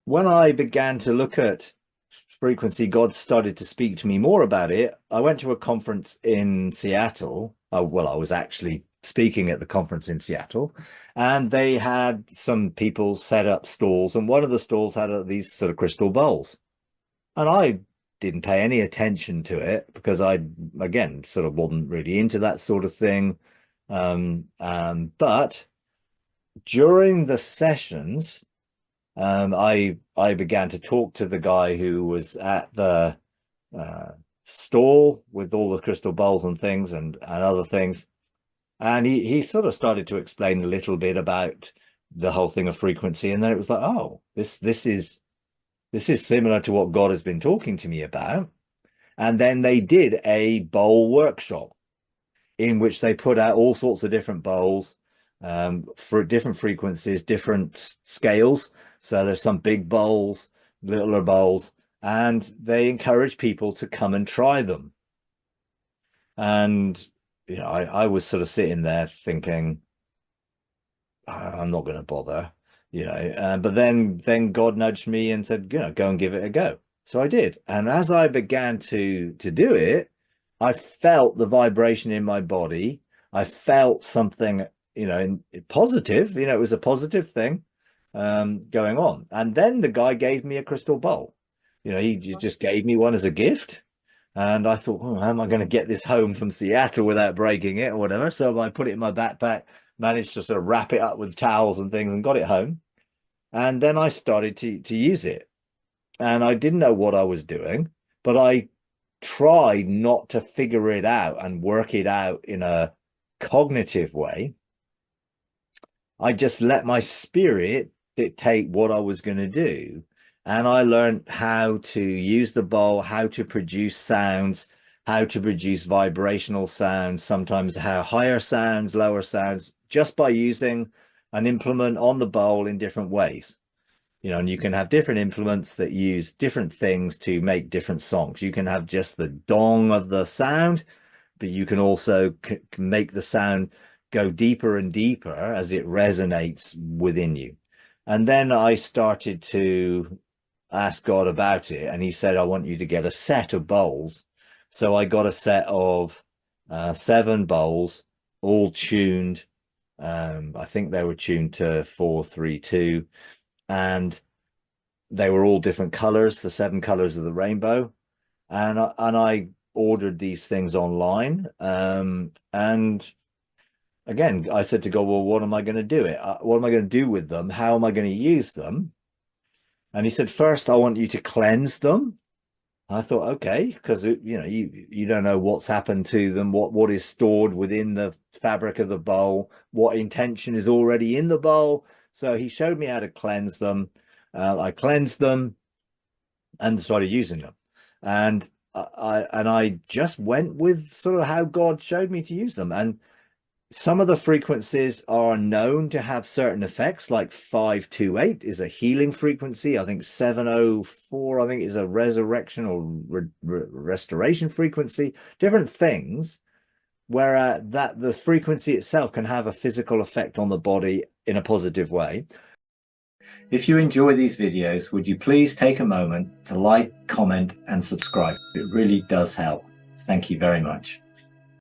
when I began to look at frequency, God started to speak to me more about it. I went to a conference in Seattle. Well, I was actually speaking at the conference in Seattle, and they had some people set up stalls, and one of the stalls had these sort of crystal bowls. And I didn't pay any attention to it because I, again, sort of wasn't really into that sort of thing. But during the sessions, I began to talk to the guy who was at the uh, stall with all the crystal bowls and things and other things, and he sort of started to explain a little bit about the whole thing of frequency, and then it was like, oh, this is similar to what God has been talking to me about. And then they did a bowl workshop in which they put out all sorts of different bowls for different frequencies, different scales. So there's some big bowls, littler bowls, and they encourage people to come and try them. And I was sort of sitting there thinking, I'm not going to bother, but then God nudged me and said, go and give it a go. So I did. And as I began to do it, I felt the vibration in my body. I felt something, positive, it was a positive thing going on. And then the guy gave me a crystal bowl. He just gave me one as a gift. And I thought, oh, how am I going to get this home from Seattle without breaking it or whatever? So I put it in my backpack, managed to sort of wrap it up with towels and things and got it home. And then I started to use it. And I didn't know what I was doing, but I tried not to figure it out and work it out in a cognitive way. I just let my spirit dictate what I was going to do. And I learned how to use the bowl, how to produce sounds, how to produce vibrational sounds, sometimes how higher sounds, lower sounds, just by using an implement on the bowl in different ways. And you can have different implements that use different things to make different songs. You can have just the dong of the sound, but you can also make the sound go deeper and deeper as it resonates within you. And then I started to ask God about it, and he said, I want you to get a set of bowls. So I got a set of 7 bowls, all tuned. I think they were tuned to 432, and they were all different colors, the 7 colors of the rainbow. And I ordered these things online. And again, I said to God, well, what am I going to do what am I going to do with them? How am I going to use them? And he said, first, I want you to cleanse them. I thought, okay, because you don't know what's happened to them, what is stored within the fabric of the bowl, what intention is already in the bowl. So he showed me how to cleanse them. I cleansed them and started using them. And I just went with sort of how God showed me to use them. And some of the frequencies are known to have certain effects, like 528 is a healing frequency. I think 704, I think, is a resurrection or restoration frequency, different things where that the frequency itself can have a physical effect on the body in a positive way. If you enjoy these videos, would you please take a moment to like, comment, and subscribe? It really does help. Thank you very much.